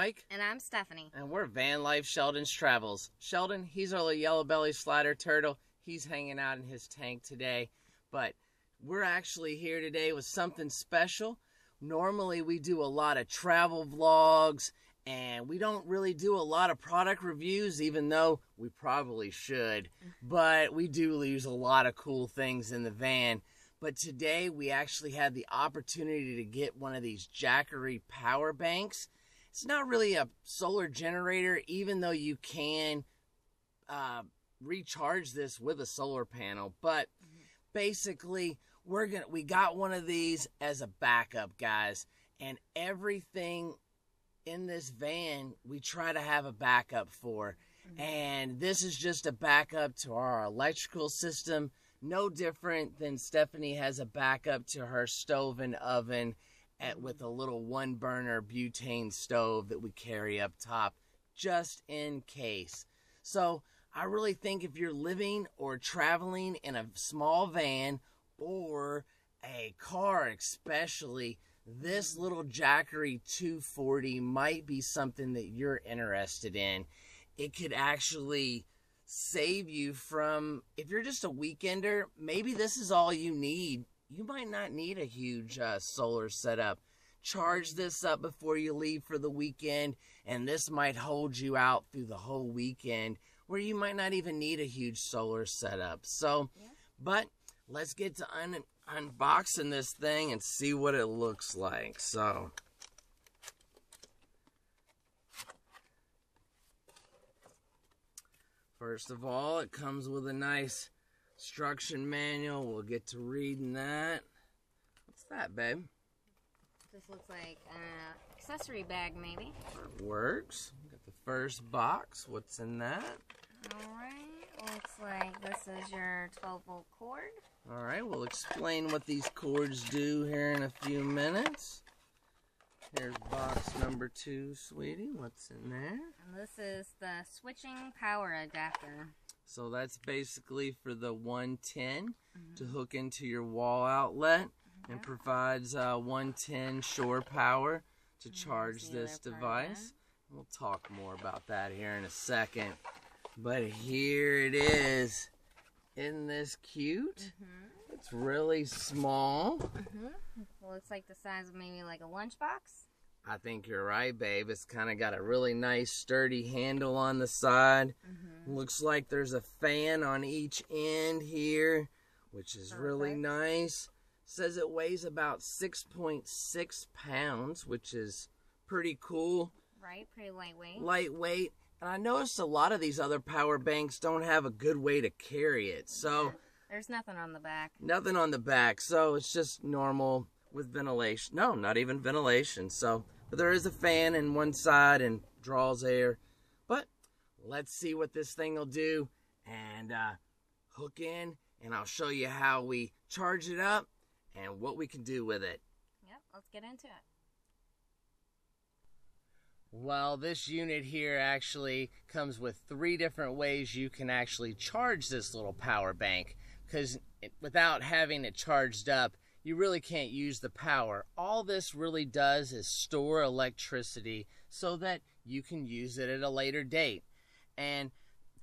Mike. And I'm Stephanie. And we're Van Life Sheldon's Travels. Sheldon, he's our little yellow belly slider turtle. He's hanging out in his tank today. But we're actually here today with something special. Normally we do a lot of travel vlogs, and we don't really do a lot of product reviews, even though we probably should. But we do use a lot of cool things in the van. But today we actually had the opportunity to get one of these Jackery power banks. It's not really a solar generator, even though you can recharge this with a solar panel. But basically, we got one of these as a backup, guys. And everything in this van, we try to have a backup for. And this is just a backup to our electrical system. No different than Stephanie has a backup to her stove and oven with a little one-burner butane stove that we carry up top, just in case. So I really think if you're living or traveling in a small van or a car especially, this little Jackery 240 might be something that you're interested in. It could actually save you from, if you're just a weekender, maybe this is all you need. You might not need a huge solar setup. Charge this up before you leave for the weekend, and this might hold you out through the whole weekend, where you might not even need a huge solar setup. So, but let's get to unboxing this thing and see what it looks like. So, first of all, it comes with a nice instruction manual. We'll get to reading that. What's that, babe? This looks like an accessory bag, maybe. It works. Got the first box. What's in that? Alright, looks like this is your 12-volt cord. Alright, we'll explain what these cords do here in a few minutes. Here's box number 2, sweetie. What's in there? And this is the switching power adapter. So that's basically for the 110 to hook into your wall outlet, and provides 110 shore power to charge this device. We'll talk more about that here in a second. But here it is. Isn't this cute? It's really small. Looks like the size of maybe like a lunchbox. I think you're right, babe. It's kind of got a really nice sturdy handle on the side. Looks like there's a fan on each end here, which is really nice. Says it weighs about 6.6 pounds, which is pretty cool. Right, pretty lightweight. Lightweight. And I noticed a lot of these other power banks don't have a good way to carry it. So there's nothing on the back. Nothing on the back. So it's just normal with ventilation. No, not even ventilation. So, but there is a fan in one side and draws air. But let's see what this thing will do and hook in, and I'll show you how we charge it up and what we can do with it. Yep, let's get into it. Well, this unit here actually comes with 3 different ways you can actually charge this little power bank, because without having it charged up, you really can't use the power. All this really does is store electricity so that you can use it at a later date. And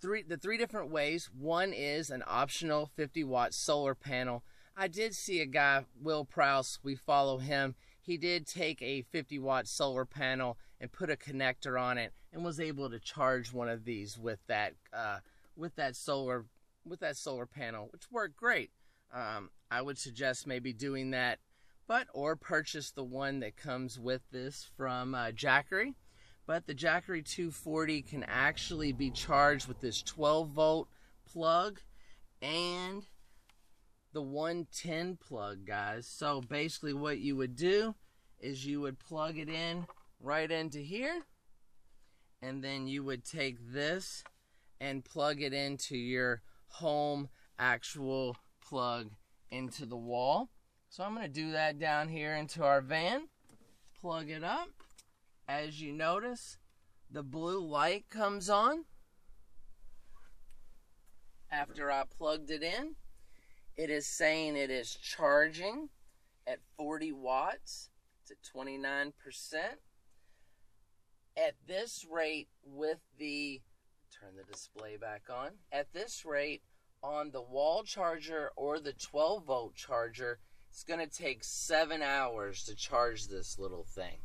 the 3 different ways, one is an optional 50-watt solar panel. I did see a guy, Will Prowse, we follow him. He did take a 50-watt solar panel and put a connector on it and was able to charge one of these with that solar panel, which worked great. I would suggest maybe doing that, or purchase the one that comes with this from Jackery. But the Jackery 240 can actually be charged with this 12-volt plug and the 110 plug, guys. So basically what you would do is you would plug it in right into here, and then you would take this and plug it into your home actual plug into the wall. So I'm going to do that down here into our van. Plug it up. As you notice, the blue light comes on after I plugged it in. It is saying it is charging at 40 watts to 29%. at this rate with the, turn the display back on, at this rate on the wall charger or the 12-volt charger, it's going to take 7 hours to charge this little thing.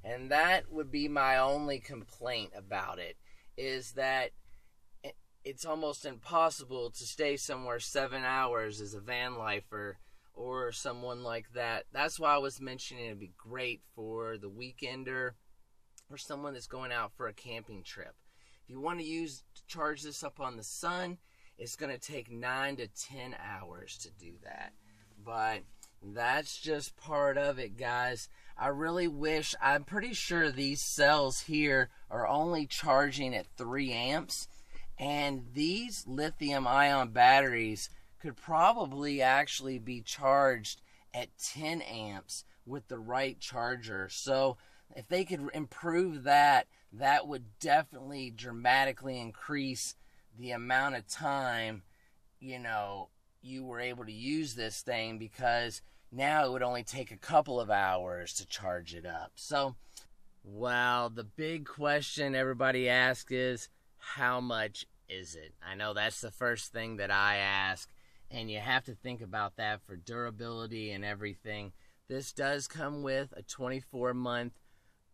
And that would be my only complaint about it, is that it's almost impossible to stay somewhere 7 hours as a van lifer or someone like that. That's why I was mentioning it'd be great for the weekender or someone that's going out for a camping trip. If you want to charge this up on the sun, it's going to take 9 to 10 hours to do that. But that's just part of it, guys. I really wish, I'm pretty sure these cells here are only charging at 3 amps. And these lithium-ion batteries could probably actually be charged at 10 amps with the right charger. So if they could improve that, that would definitely dramatically increase the amount of time, you were able to use this thing, because now it would only take a couple of hours to charge it up. So, well, the big question everybody asks is, how much is it? I know that's the first thing that I ask, and you have to think about that for durability and everything. This does come with a 24-month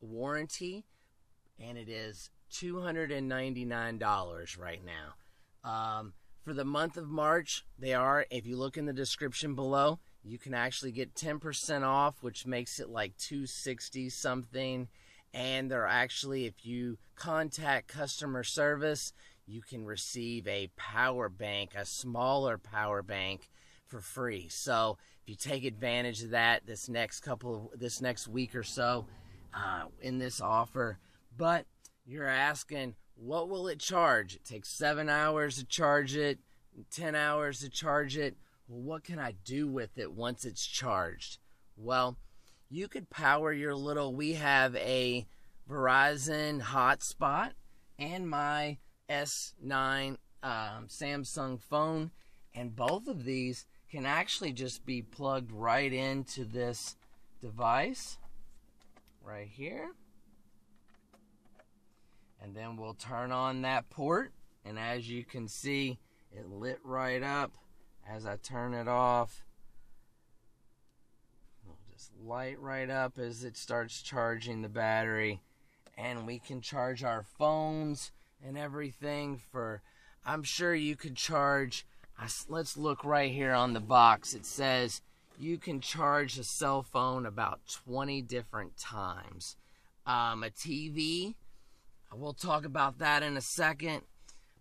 warranty, and it is $299 right now. For the month of March, if you look in the description below, you can actually get 10% off, which makes it like $260 something. And they're actually, if you contact customer service, you can receive a power bank, a smaller power bank, for free. So if you take advantage of that this next week or so in this offer. But you're asking, what will it charge? It takes 7 hours to charge it, 10 hours to charge it. Well, what can I do with it once it's charged? Well, you could power we have a Verizon hotspot and my S9 Samsung phone, and both of these can actually just be plugged right into this device right here. And then we'll turn on that port, and as you can see, it lit right up. As I turn it off, it'll just light right up as it starts charging the battery. And we can charge our phones and everything I'm sure you could charge, let's look right here on the box. It says you can charge a cell phone about 20 different times. A TV, we'll talk about that in a second.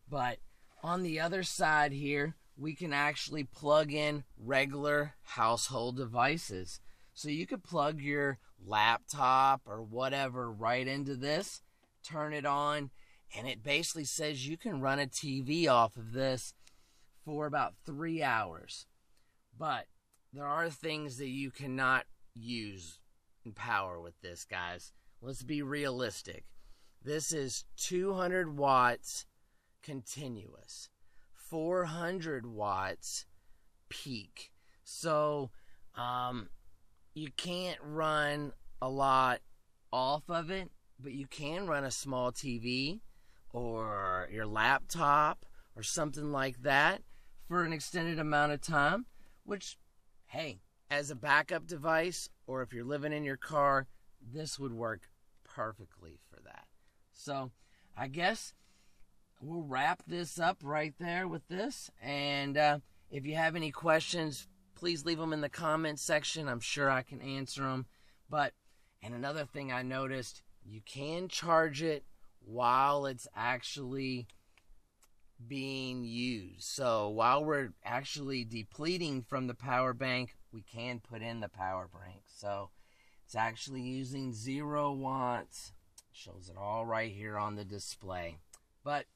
But on the other side here, we can actually plug in regular household devices. So you could plug your laptop or whatever right into this, turn it on, and it basically says you can run a TV off of this for about 3 hours. But there are things that you cannot use and power with this, guys. Let's be realistic. This is 200 watts continuous, 400 watts peak. So you can't run a lot off of it, but you can run a small TV or your laptop or something like that for an extended amount of time, which, hey, as a backup device, or if you're living in your car, this would work perfectly for that. So I guess we'll wrap this up right there with this. And if you have any questions, please leave them in the comments section. I'm sure I can answer them. And another thing I noticed, you can charge it while it's actually being used. So while we're actually depleting from the power bank, we can put in the power bank. So it's actually using 0 watts. It shows it all right here on the display. But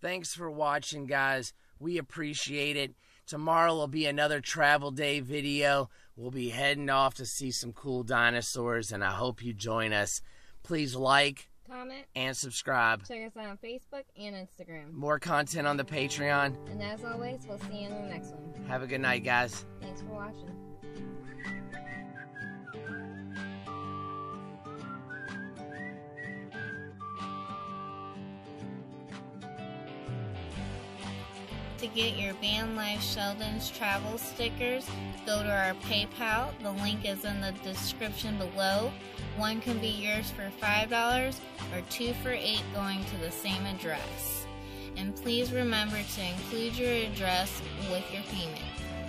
thanks for watching, guys. We appreciate it. Tomorrow will be another travel day video. We'll be heading off to see some cool dinosaurs, and I hope you join us. Please like, comment, and subscribe. Check us out on Facebook and Instagram. More content on the Patreon. And as always, we'll see you in the next one. Have a good night, guys. Thanks for watching. to get your Van Life Sheldon's travel stickers, go to our PayPal. The link is in the description below. One can be yours for $5 or 2 for $8 going to the same address. And please remember to include your address with your payment.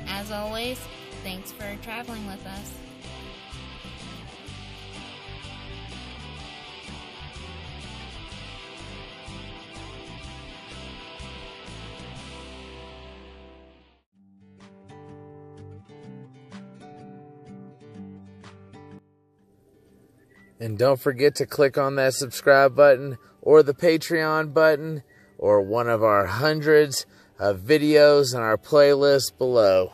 As always, thanks for traveling with us. And don't forget to click on that subscribe button or the Patreon button or one of our hundreds of videos in our playlist below.